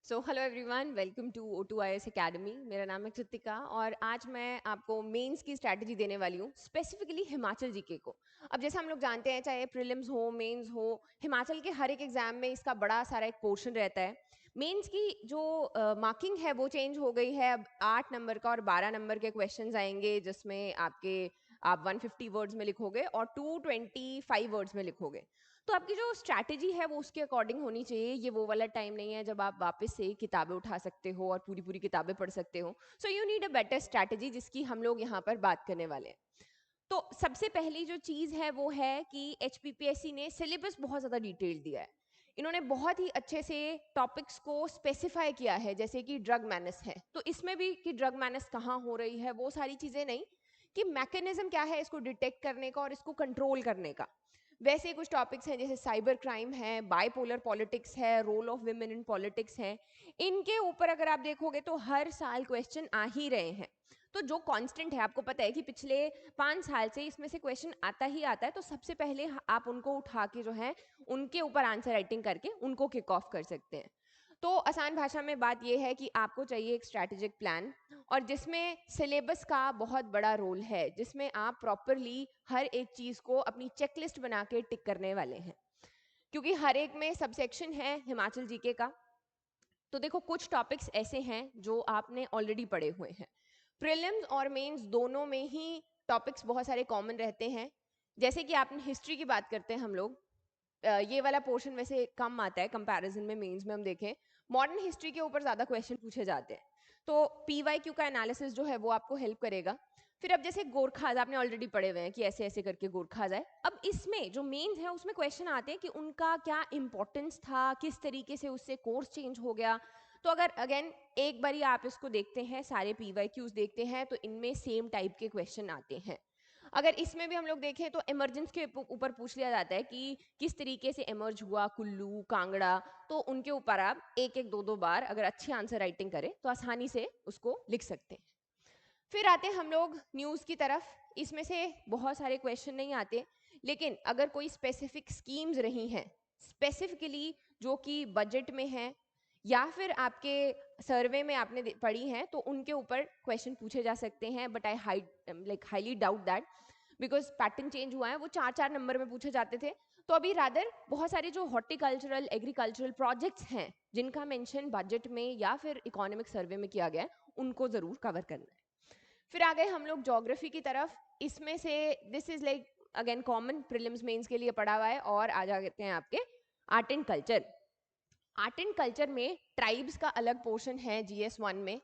So hello everyone, welcome to O2IS academy. मेरा नाम है कृतिका और आज मैं आपको मेंस की स्ट्रैटेजी देने वाली हूँ, स्पेसिफिकली हिमाचल जीके को। अब जैसे हम लोग जानते हैं, चाहे प्रीलिम्स हो मेंस हो, हिमाचल के हर एक एग्जाम में इसका बड़ा सारा एक पोर्शन रहता है। मेंस की जो मार्किंग है वो चेंज हो गई है। अब 8 नंबर का और 12 नंबर के क्वेश्चंस आएंगे, जिसमें आप 150 वर्ड्स में लिखोगे और 225 वर्ड्स में लिखोगे। तो आपकी जो स्ट्रैटेजी है वो उसके अकॉर्डिंग होनी चाहिए। ये वो वाला टाइम नहीं है जब आप वापस से किताबें उठा सकते हो और पूरी पूरी किताबें पढ़ सकते हो। So you need a better strategy, जिसकी हम लोग यहाँ पर बात करने वाले हैं। तो सबसे पहली जो चीज़ है वो है कि HPPSC ने सिलेबस बहुत ज़्यादा डिटेल दिया है। इन्होंने बहुत ही अच्छे से टॉपिक्स को स्पेसिफाई किया है, जैसे कि ड्रग मैनेस है तो इसमें भी कि ड्रग मैनेस कहाँ हो रही है, वो सारी चीज़ें नहीं, कि मैकेनिज्म क्या है इसको डिटेक्ट करने का और इसको कंट्रोल करने का। वैसे कुछ टॉपिक्स हैं जैसे साइबर क्राइम है, बाइपोलर पॉलिटिक्स है, role of women in politics है। इनके ऊपर अगर आप देखोगे तो हर साल क्वेश्चन आ ही रहे हैं। तो जो कांस्टेंट है, आपको पता है कि पिछले 5 साल से इसमें से क्वेश्चन आता ही आता है, तो सबसे पहले आप उनको उठा के जो है उनके ऊपर आंसर राइटिंग करके उनको किक ऑफ कर सकते हैं। तो आसान भाषा में बात यह है कि आपको चाहिए एक स्ट्रैटेजिक प्लान, और जिसमें सिलेबस का बहुत बड़ा रोल है, जिसमें आप प्रॉपरली हर एक चीज़ को अपनी चेकलिस्ट बना के टिक करने वाले हैं। क्योंकि हर एक में सबसेक्शन है हिमाचल जीके का। तो देखो, कुछ टॉपिक्स ऐसे हैं जो आपने ऑलरेडी पढ़े हुए हैं। प्रीलिम्स और मेंस दोनों में ही टॉपिक्स बहुत सारे कॉमन रहते हैं। जैसे कि आपने हिस्ट्री की बात करते हैं हम लोग, ये वाला पोर्शन वैसे कम आता है कंपैरिजन में। मेंस में हम देखें, मॉडर्न हिस्ट्री के ऊपर ज़्यादा क्वेश्चन पूछे जाते हैं। तो PYQ का एनालिसिस जो है वो आपको हेल्प करेगा। फिर अब जैसे गोरखाज आपने ऑलरेडी पढ़े हुए हैं कि ऐसे ऐसे करके गोरखाज आए। अब इसमें जो मेंस है उसमें क्वेश्चन आते हैं कि उनका क्या इंपॉर्टेंस था, किस तरीके से उससे कोर्स चेंज हो गया। तो अगर अगेन एक बारी आप इसको देखते हैं, सारे PYQs देखते हैं, तो इनमें सेम टाइप के क्वेश्चन आते हैं। अगर इसमें भी हम लोग देखें तो इमरजेंस के ऊपर पूछ लिया जाता है कि किस तरीके से इमर्ज हुआ कुल्लू कांगड़ा। तो उनके ऊपर आप एक एक दो दो बार अगर अच्छी आंसर राइटिंग करें तो आसानी से उसको लिख सकते हैं। फिर आते हैं हम लोग न्यूज़ की तरफ। इसमें से बहुत सारे क्वेश्चन नहीं आते, लेकिन अगर कोई स्पेसिफिक स्कीम्स रही हैं स्पेसिफिकली, जो कि बजट में है या फिर आपके सर्वे में आपने पढ़ी हैं, तो उनके ऊपर क्वेश्चन पूछे जा सकते हैं। But I highly doubt that, because pattern change हुआ है। वो 4-4 नंबर में पूछे जाते थे। तो अभी रादर बहुत सारे जो हॉर्टिकल्चरल एग्रीकल्चरल प्रोजेक्ट्स हैं जिनका मेंशन बजट में या फिर इकोनॉमिक सर्वे में किया गया है, उनको ज़रूर कवर करना है। फिर आ गए हम लोग ज्योग्राफी की तरफ। इसमें से this is like again common, prelims mains के लिए पढ़ा हुआ है। और आ जाते हैं आपके art and culture. Art and culture में ट्राइब्स का अलग पोर्शन है GS1 में।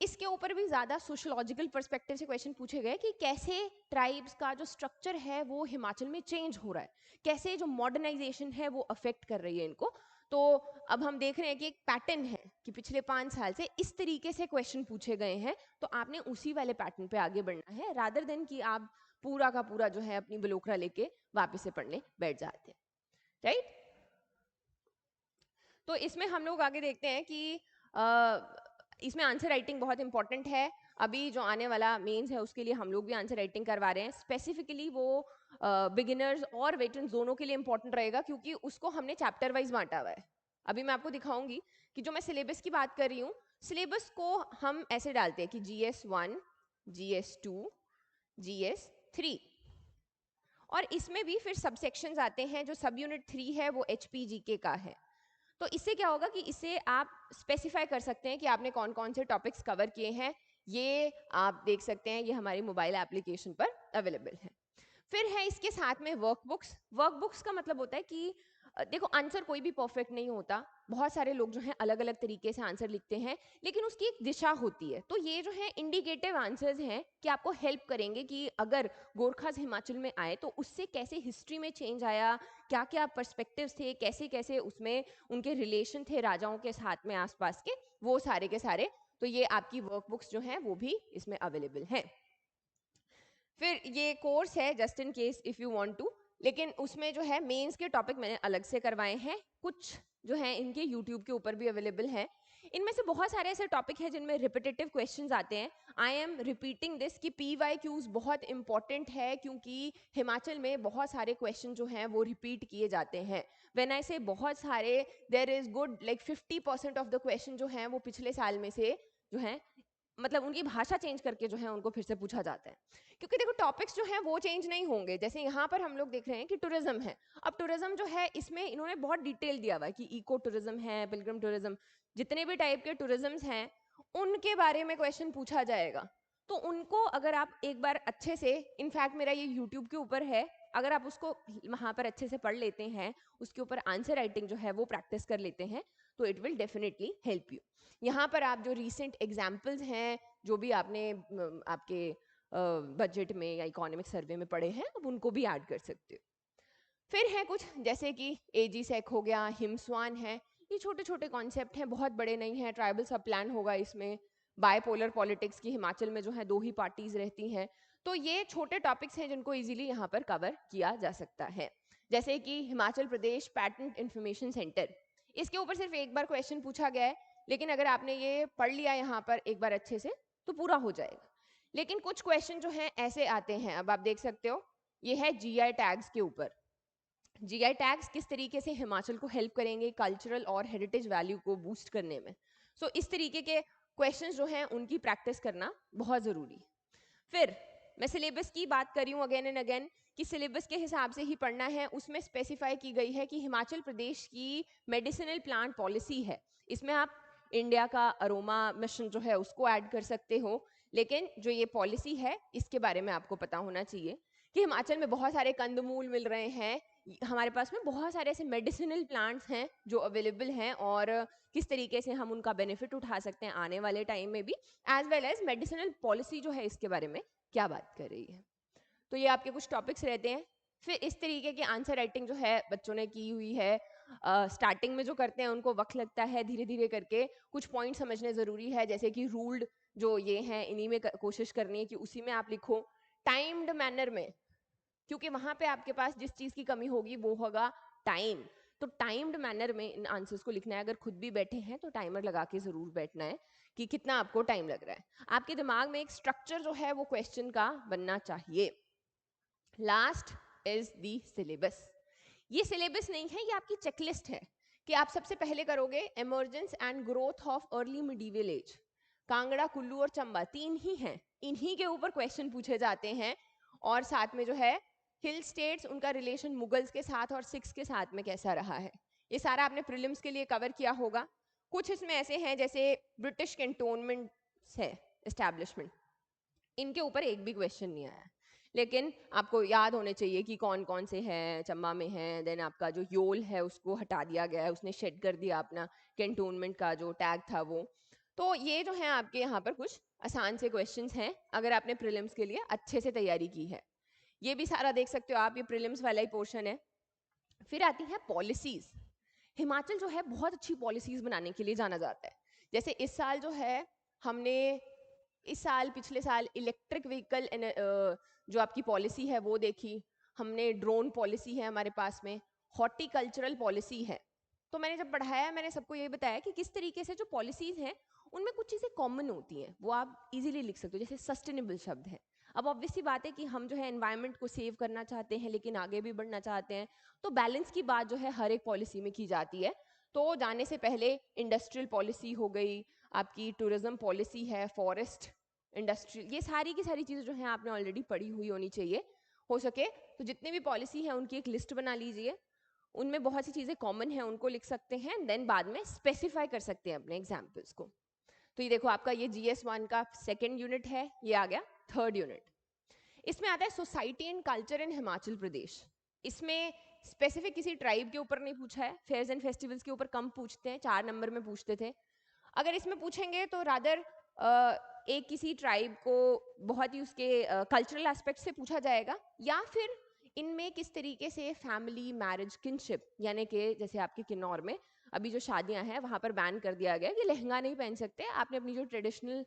इसके ऊपर भी ज़्यादा सोशोलॉजिकल पर्सपेक्टिव से क्वेश्चन पूछे गए कि कैसे ट्राइब्स का जो स्ट्रक्चर है वो हिमाचल में चेंज हो रहा है, कैसे जो मॉडर्नाइजेशन है वो अफेक्ट कर रही है इनको। तो अब हम देख रहे हैं कि एक पैटर्न है कि पिछले 5 साल से इस तरीके से क्वेश्चन पूछे गए हैं। तो आपने उसी वाले पैटर्न पे आगे बढ़ना है, रादर देन कि आप पूरा का पूरा जो है अपनी बलोकरा लेके वापस से पढ़ने बैठ जाते हैं। राइट। तो इसमें हम लोग आगे देखते हैं कि इसमें आंसर राइटिंग बहुत इंपॉर्टेंट है। अभी जो आने वाला मेंस है उसके लिए हम लोग भी आंसर राइटिंग करवा रहे हैं। स्पेसिफिकली वो बिगिनर्स और वेटरन्स दोनों के लिए इंपॉर्टेंट रहेगा, क्योंकि उसको हमने चैप्टर वाइज बांटा हुआ है। अभी मैं आपको दिखाऊंगी कि जो मैं सिलेबस की बात कर रही हूँ, सिलेबस को हम ऐसे डालते हैं कि GS1, GS2, GS3, और इसमें भी फिर सब सेक्शंस आते हैं। जो सब यूनिट 3 है वो HPGK का है। तो इससे क्या होगा कि इसे आप स्पेसिफाई कर सकते हैं कि आपने कौन कौन से टॉपिक्स कवर किए हैं। ये आप देख सकते हैं, ये हमारी मोबाइल एप्लीकेशन पर अवेलेबल है। फिर है इसके साथ में वर्कबुक्स। वर्कबुक्स का मतलब होता है कि देखो, आंसर कोई भी परफेक्ट नहीं होता। बहुत सारे लोग जो हैं अलग अलग तरीके से आंसर लिखते हैं, लेकिन उसकी एक दिशा होती है। तो ये जो है इंडिकेटिव आंसर्स हैं कि आपको हेल्प करेंगे कि अगर गोरखास हिमाचल में आए तो उससे कैसे हिस्ट्री में चेंज आया, क्या क्या पर्सपेक्टिव्स थे, कैसे कैसे उसमें उनके रिलेशन थे राजाओं के साथ में आसपास के, वो सारे के सारे। तो ये आपकी वर्कबुक्स जो हैं वो भी इसमें अवेलेबल हैं। फिर ये कोर्स है just in case if you want to, लेकिन उसमें जो है मेंस के टॉपिक मैंने अलग से करवाए हैं। कुछ जो है इनके यूट्यूब के ऊपर भी अवेलेबल हैं। इनमें से बहुत सारे ऐसे टॉपिक हैं जिनमें रिपीटेटिव क्वेश्चंस आते हैं. आई एम रिपीटिंग दिस कि PYQs बहुत इंपॉर्टेंट है क्योंकि हिमाचल में बहुत सारे क्वेश्चन जो हैं वो रिपीट किए जाते हैं. व्हेन आई से बहुत सारे, there is good like 50% of the question जो हैं वो पिछले साल में से जो हैं, मतलब उनकी भाषा चेंज करके जो है उनको फिर से पूछा जाता है. क्योंकि देखो टॉपिक्स जो हैं वो चेंज नहीं होंगे. जैसे यहाँ पर हम लोग देख रहे हैं कि टूरिज्म है. अब टूरिज्म जो है इसमें इन्होंने बहुत डिटेल दिया हुआ है कि इको टूरिज्म है, पिलग्रिम टूरिज्म, जितने भी टाइप के टूरिज्म्स हैं उनके बारे में क्वेश्चन पूछा जाएगा. तो उनको अगर आप एक बार अच्छे से, इनफैक्ट मेरा ये यूट्यूब के ऊपर है, अगर आप उसको वहाँ पर अच्छे से पढ़ लेते हैं, उसके ऊपर आंसर राइटिंग जो है वो प्रैक्टिस कर लेते हैं, तो it will definitely help you. यहाँ पर आप जो रिसेंट एग्जाम्पल्स हैं, जो भी आपने आपके बजट में या इकोनॉमिक सर्वे में पढ़े हैं, अब उनको भी ऐड कर सकते हो. फिर है कुछ जैसे कि एजी सेक हो गया, हिमस्वान है. ये छोटे छोटे कॉन्सेप्ट हैं, बहुत बड़े नहीं हैं. ट्राइबल सब प्लान होगा इसमें. बायपोलर पॉलिटिक्स की हिमाचल में जो है 2 ही पार्टीज रहती हैं. तो ये छोटे टॉपिक्स हैं जिनको इजीली यहाँ पर कवर किया जा सकता है. जैसे कि Himachal Pradesh patent information centre, इसके ऊपर सिर्फ एक बार क्वेश्चन पूछा गया है, लेकिन अगर आपने ये पढ़ लिया यहाँ पर एक बार अच्छे से तो पूरा हो जाएगा. लेकिन कुछ क्वेश्चन जो हैं ऐसे आते हैं, अब आप देख सकते हो, ये है GI टैग्स के ऊपर. जीआई टैग्स किस तरीके से हिमाचल को हेल्प करेंगे कल्चरल और हेरिटेज वैल्यू को बूस्ट करने में. सो इस तरीके के क्वेश्चंस जो हैं उनकी प्रैक्टिस करना बहुत ज़रूरी. फिर मैं सिलेबस की बात कर रही हूँ अगेन एंड अगेन कि सिलेबस के हिसाब से ही पढ़ना है. उसमें स्पेसिफाई की गई है कि हिमाचल प्रदेश की मेडिसिनल प्लांट पॉलिसी है. इसमें आप इंडिया का अरोमा मिशन जो है उसको ऐड कर सकते हो, लेकिन जो ये पॉलिसी है इसके बारे में आपको पता होना चाहिए कि हिमाचल में बहुत सारे कंदमूल मिल रहे हैं. हमारे पास में बहुत सारे ऐसे मेडिसिनल प्लांट्स हैं जो अवेलेबल हैं, और किस तरीके से हम उनका बेनिफिट उठा सकते हैं आने वाले टाइम में भी, as well as medicinal policy जो है इसके बारे में क्या बात कर रही है. तो ये आपके कुछ टॉपिक्स रहते हैं. फिर इस तरीके की आंसर राइटिंग जो है बच्चों ने की हुई है. स्टार्टिंग में जो करते हैं उनको वक्त लगता है, धीरे धीरे करके कुछ पॉइंट समझने ज़रूरी है. जैसे कि रूल्ड जो ये हैं इन्हीं में कोशिश करनी है कि उसी में आप लिखो टाइम्ड मैनर में, क्योंकि वहां पे आपके पास जिस चीज की कमी होगी वो होगा टाइम. तो टाइम्ड मैनर में इन आंसर्स को लिखना है. अगर खुद भी बैठे हैं तो टाइमर लगा के जरूर बैठना है कि कितना आपको टाइम लग रहा है. आपके दिमाग में एक स्ट्रक्चर जो है वो क्वेश्चन का बनना चाहिए. Last is the syllabus. ये सिलेबस नहीं है, ये आपकी चेकलिस्ट है कि आप सबसे पहले करोगे emergence and growth of early medieval age. Kangra, Kullu और चंबा 3 ही हैं, इन्हीं के ऊपर क्वेश्चन पूछे जाते हैं. और साथ में जो है हिल स्टेट्स, उनका रिलेशन मुगल्स के साथ और सिख्स के साथ में कैसा रहा है, ये सारा आपने प्रीलिम्स के लिए कवर किया होगा. कुछ इसमें ऐसे हैं जैसे ब्रिटिश कैंटोनमेंट है एस्टैब्लिशमेंट, इनके ऊपर एक भी क्वेश्चन नहीं आया, लेकिन आपको याद होने चाहिए कि कौन कौन से हैं. चंबा में हैं, देन आपका जो योल है उसको हटा दिया गया है, उसने शेड कर दिया अपना कैंटोनमेंट का जो टैग था वो. तो ये जो है आपके यहाँ पर कुछ आसान से क्वेश्चंस हैं अगर आपने प्रीलिम्स के लिए अच्छे से तैयारी की है. ये भी सारा देख सकते हो आप, ये प्रीलिम्स वाला ही पोर्शन है. फिर आती है पॉलिसीज. हिमाचल जो है बहुत अच्छी पॉलिसीज बनाने के लिए जाना जाता है. जैसे इस साल जो है हमने, इस साल पिछले साल इलेक्ट्रिक व्हीकल जो आपकी पॉलिसी है वो देखी हमने. ड्रोन पॉलिसी है हमारे पास में, हॉर्टिकल्चरल पॉलिसी है. तो मैंने जब पढ़ाया मैंने सबको ये बताया कि किस तरीके से जो पॉलिसीज हैं उनमें कुछ चीज़ें कॉमन होती हैं, वो आप इजीली लिख सकते हो. जैसे सस्टेनेबल शब्द है. अब ऑब्वियस सी बात है कि हम जो है एनवायरनमेंट को सेव करना चाहते हैं लेकिन आगे भी बढ़ना चाहते हैं, तो बैलेंस की बात जो है हर एक पॉलिसी में की जाती है. तो जाने से पहले इंडस्ट्रियल पॉलिसी हो गई, आपकी टूरिज्म पॉलिसी है, फॉरेस्ट, इंडस्ट्रियल, ये सारी की सारी चीज़ें जो हैं आपने ऑलरेडी पढ़ी हुई होनी चाहिए. हो सके तो जितने भी पॉलिसी हैं उनकी एक लिस्ट बना लीजिए, उनमें बहुत सी चीज़ें कॉमन हैं उनको लिख सकते हैं, देन बाद में स्पेसिफाई कर सकते हैं अपने एग्जाम्पल्स को. तो ये देखो आपका ये GS1 का सेकेंड यूनिट है, ये आ गया थर्ड यूनिट. इसमें आता है society and culture in Himachal Pradesh. इसमें स्पेसिफिक किसी ट्राइब के ऊपर नहीं पूछा है, फेयर्स एंड फेस्टिवल्स के ऊपर कम पूछते हैं, 4 नंबर में पूछते थे. अगर इसमें पूछेंगे तो रादर एक किसी ट्राइब को बहुत ही उसके कल्चरल एस्पेक्ट से पूछा जाएगा, या फिर इनमें किस तरीके से फैमिली, मैरिज, किनशिप, यानी कि जैसे आपके किन्नौर में अभी जो शादियां हैं वहां पर बैन कर दिया गया कि लहंगा नहीं पहन सकते, आपने अपनी जो ट्रेडिशनल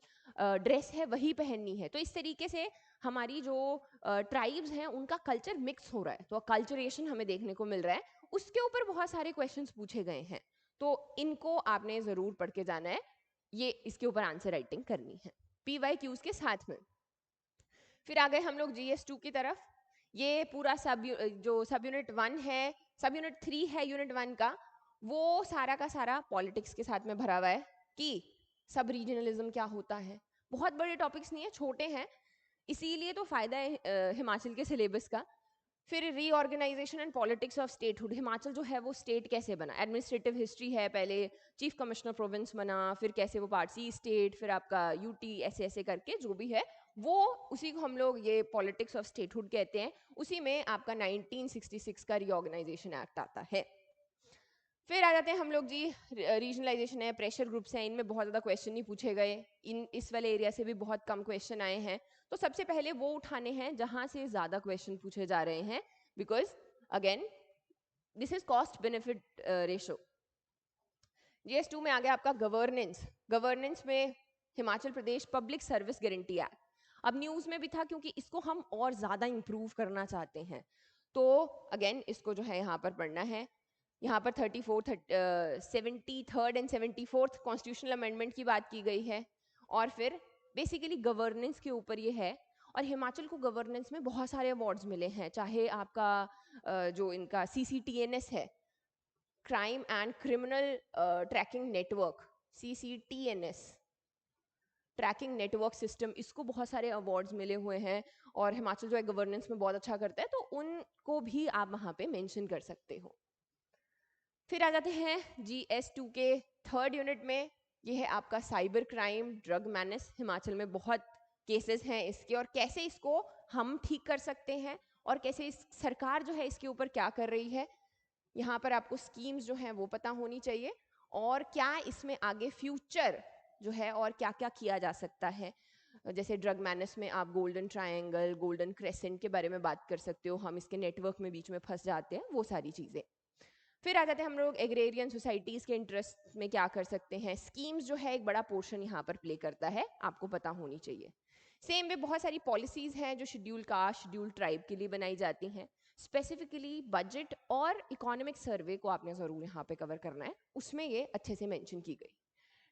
ड्रेस है वही पहननी है. तो इस तरीके से हमारी जो ट्राइब्स हैं उनका कल्चर मिक्स हो रहा है, तो कल्चरेशन हमें देखने को मिल रहा है. उसके ऊपर बहुत सारे क्वेश्चंस पूछे गए हैं, तो इनको आपने ज़रूर पढ़ के जाना है. ये इसके ऊपर आंसर राइटिंग करनी है PYQs के साथ में। फिर आ गए हम लोग GS2 की तरफ। ये पूरा जो सब यूनिट 1 है, सब यूनिट 3 है यूनिट 1 का, वो सारा का सारा पॉलिटिक्स के साथ में भरा हुआ है कि सब रीजनलिज्म क्या होता है। बहुत बड़े टॉपिक्स नहीं है, छोटे हैं, इसीलिए तो फायदा है हिमाचल के सिलेबस का। फिर reorganisation and politics of statehood, Himachal जो है वो स्टेट कैसे बना, एडमिनिस्ट्रेटिव हिस्ट्री है, पहले चीफ कमिश्नर प्रोविंस बना, फिर कैसे वो पार्ट सी स्टेट, फिर आपका यूटी, ऐसे ऐसे करके जो भी है वो, उसी को हम लोग ये पॉलिटिक्स ऑफ स्टेटहुड कहते हैं। उसी में आपका 1966 का रीऑर्गेनाइजेशन एक्ट आता है। फिर आ जाते हैं हम लोग जी, रीजनलाइजेशन है, प्रेशर ग्रुप्स हैं, इनमें बहुत ज़्यादा क्वेश्चन नहीं पूछे गए, इस वाले एरिया से भी बहुत कम क्वेश्चन आए हैं। तो सबसे पहले वो उठाने हैं जहां से ज़्यादा क्वेश्चन पूछे जा रहे हैं, because again this is cost benefit ratio. GS2 में आ गया आपका गवर्नेंस। गवर्नेंस में Himachal Pradesh public service guarantee act, अब न्यूज़ में भी था क्योंकि इसको हम और ज़्यादा इम्प्रूव करना चाहते हैं। तो अगेन इसको जो है यहाँ पर पढ़ना है। यहाँ पर 73rd and 74th constitutional amendment की बात की गई है, और फिर बेसिकली गवर्नेंस के ऊपर ये है। और हिमाचल को गवर्नेंस में बहुत सारे अवार्ड्स मिले हैं, चाहे आपका जो इनका CCTNS है, crime and criminal tracking network, CCTNS tracking network system, इसको बहुत सारे अवार्ड्स मिले हुए हैं, और हिमाचल जो है गवर्नेंस में बहुत अच्छा करता है, तो उनको भी आप वहाँ पे मेंशन कर सकते हो। फिर आ जाते हैं GS2 के थर्ड यूनिट में, ये है आपका cyber crime, drug menace. Himachal में बहुत केसेस हैं इसके, और कैसे इसको हम ठीक कर सकते हैं, और कैसे इस सरकार जो है इसके ऊपर क्या कर रही है। यहाँ पर आपको स्कीम्स जो हैं वो पता होनी चाहिए, और क्या इसमें आगे फ्यूचर जो है और क्या क्या किया जा सकता है। जैसे ड्रग मैनेस में आप गोल्डन ट्रायंगल, गोल्डन क्रेसेंट के बारे में बात कर सकते हो, हम इसके नेटवर्क में बीच में फंस जाते हैं, वो सारी चीज़ें। फिर आ जाते हैं हम लोग एग्रेरियन सोसाइटीज़ के इंटरेस्ट में क्या कर सकते हैं। स्कीम्स जो है एक बड़ा पोर्शन यहाँ पर प्ले करता है, आपको पता होनी चाहिए। सेम वे बहुत सारी पॉलिसीज़ हैं जो शेड्यूल कास्ट, शेड्यूल ट्राइब के लिए बनाई जाती हैं। स्पेसिफिकली बजट और इकोनॉमिक सर्वे को आपने ज़रूर यहाँ पे कवर करना है, उसमें ये अच्छे से मेंशन की गई।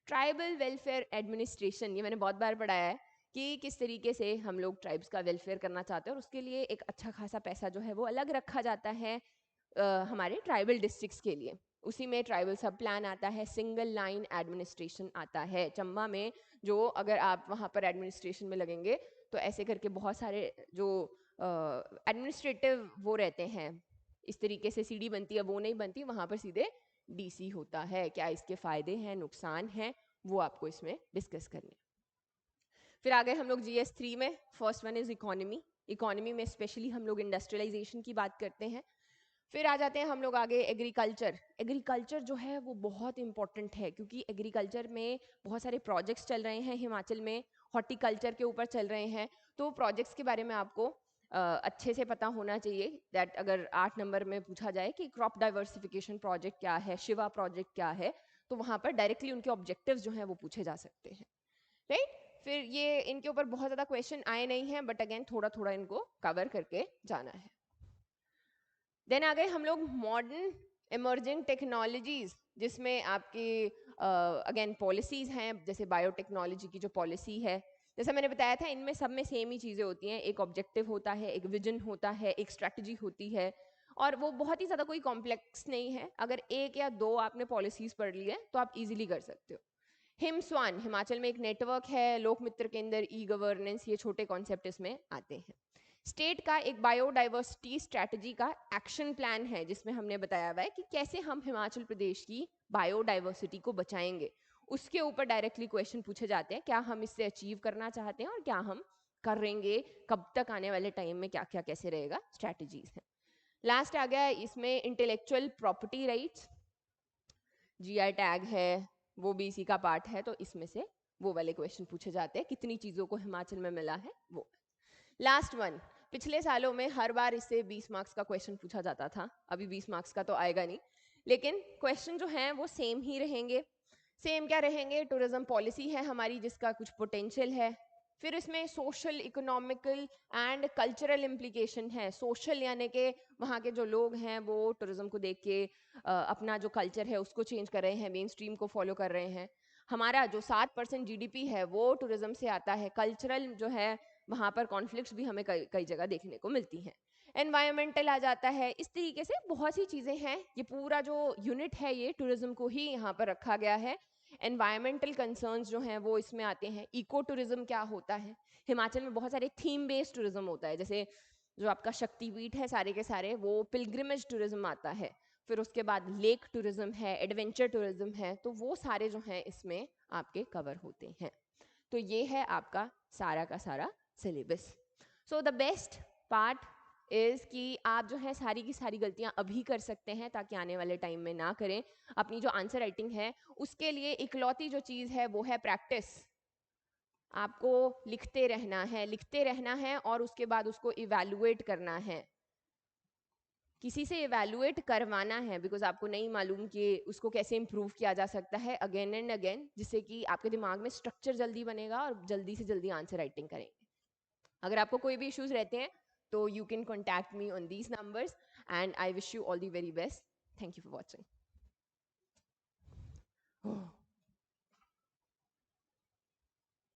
ट्राइबल वेलफेयर एडमिनिस्ट्रेशन, ये मैंने बहुत बार पढ़ाया है कि किस तरीके से हम लोग ट्राइब्स का वेलफेयर करना चाहते हैं, और उसके लिए एक अच्छा खासा पैसा जो है वो अलग रखा जाता है हमारे ट्राइबल डिस्ट्रिक्ट्स के लिए। उसी में ट्राइबल सब प्लान आता है, सिंगल लाइन एडमिनिस्ट्रेशन आता है चंबा में, जो अगर आप वहाँ पर एडमिनिस्ट्रेशन में लगेंगे तो ऐसे करके बहुत सारे जो एडमिनिस्ट्रेटिव वो रहते हैं, इस तरीके से CD बनती है, वो नहीं बनती, वहाँ पर सीधे DC होता है। क्या इसके फ़ायदे हैं, नुकसान हैं, वो आपको इसमें डिस्कस करने। फिर आ गए हम लोग GS3 में। First one is economy. Economy में स्पेशली हम लोग इंडस्ट्रियलाइजेशन की बात करते हैं। फिर आ जाते हैं हम लोग आगे एग्रीकल्चर। एग्रीकल्चर जो है वो बहुत इंपॉर्टेंट है, क्योंकि एग्रीकल्चर में बहुत सारे प्रोजेक्ट्स चल रहे हैं हिमाचल में, हॉर्टिकल्चर के ऊपर चल रहे हैं। तो प्रोजेक्ट्स के बारे में आपको अच्छे से पता होना चाहिए। दैट अगर 8 नंबर में पूछा जाए कि क्रॉप डाइवर्सिफिकेशन प्रोजेक्ट क्या है, शिवा प्रोजेक्ट क्या है, तो वहाँ पर डायरेक्टली उनके ऑब्जेक्टिव्स जो हैं वो पूछे जा सकते हैं, राइट। फिर ये इनके ऊपर बहुत ज़्यादा क्वेश्चन आए नहीं हैं, बट अगेन थोड़ा थोड़ा इनको कवर करके जाना है। देन आ गए हम लोग मॉडर्न इमर्जिंग टेक्नोलॉजीज, जिसमें आपकी अगेन पॉलिसीज़ हैं, जैसे बायोटेक्नोलॉजी की जो पॉलिसी है, जैसा मैंने बताया था, इनमें सब में सेम ही चीज़ें होती हैं। एक ऑब्जेक्टिव होता है, एक विजन होता है, एक स्ट्रैटेजी होती है, और वो बहुत ही ज़्यादा कोई कॉम्प्लेक्स नहीं है। अगर एक या दो आपने पॉलिसीज़ पढ़ ली है तो आप इजीली कर सकते हो। हिमस्वान, हिमाचल में एक नेटवर्क है, लोकमित्र के अंदर ई गवर्नेंस, ये छोटे कॉन्सेप्ट इसमें आते हैं। स्टेट का एक बायोडाइवर्सिटी स्ट्रैटेजी का एक्शन प्लान है, जिसमें हमने बताया हुआ है कि कैसे हम हिमाचल प्रदेश की बायोडाइवर्सिटी को बचाएंगे। उसके ऊपर डायरेक्टली क्वेश्चन पूछे जाते हैं, क्या हम इससे अचीव करना चाहते हैं और क्या हम करेंगे, कब तक, आने वाले टाइम में क्या क्या कैसे रहेगा, स्ट्रैटेजीज हैं। लास्ट आ गया इसमें intellectual property rights, GI tag है, वो भी इसी का पार्ट है, तो इसमें से वो वाले क्वेश्चन पूछे जाते हैं, कितनी चीज़ों को हिमाचल में मिला है वो। लास्ट वन, पिछले सालों में हर बार इससे 20 मार्क्स का क्वेश्चन पूछा जाता था, अभी 20 मार्क्स का तो आएगा नहीं, लेकिन क्वेश्चन जो हैं वो सेम ही रहेंगे। सेम क्या रहेंगे, टूरिज्म पॉलिसी है हमारी जिसका कुछ पोटेंशियल है। फिर इसमें social, economical and cultural implication है। सोशल यानी कि वहाँ के जो लोग हैं वो टूरिज्म को देख के अपना जो कल्चर है उसको चेंज कर रहे हैं, मेन स्ट्रीम को फॉलो कर रहे हैं। हमारा जो 7% जीडीपी है वो टूरिज्म से आता है। कल्चरल जो है वहाँ पर कॉन्फ्लिक्ट्स भी हमें कई कई जगह देखने को मिलती हैं। एनवायरमेंटल आ जाता है। इस तरीके से बहुत सी चीज़ें हैं। ये पूरा जो यूनिट है ये टूरिज्म को ही यहाँ पर रखा गया है। एनवायरमेंटल कंसर्न्स जो हैं वो इसमें आते हैं। इको टूरिज्म क्या होता है? हिमाचल में बहुत सारे थीम बेस्ड टूरिज्म होता है, जैसे जो आपका शक्तिपीठ है सारे के सारे, वो पिलग्रिमेज टूरिज्म आता है। फिर उसके बाद लेक टूरिज्म है, एडवेंचर टूरिज्म है, तो वो सारे जो हैं इसमें आपके कवर होते हैं। तो ये है आपका सारा का सारा syllabus. So the best part is कि आप जो है सारी की सारी गलतियां अभी कर सकते हैं ताकि आने वाले टाइम में ना करें। अपनी जो आंसर राइटिंग है उसके लिए इकलौती जो चीज़ है वो है प्रैक्टिस। आपको लिखते रहना है और उसके बाद उसको इवैल्यूएट करना है, किसी से इवैल्यूएट करवाना है, बिकॉज आपको नहीं मालूम कि उसको कैसे इम्प्रूव किया जा सकता है अगेन एंड अगेन, जिससे कि आपके दिमाग में स्ट्रक्चर जल्दी बनेगा और जल्दी से जल्दी आंसर राइटिंग करेंगे। अगर आपको कोई भी इश्यूज रहते हैं तो you can contact me on these numbers and I wish you all the very best. Thank you for watching.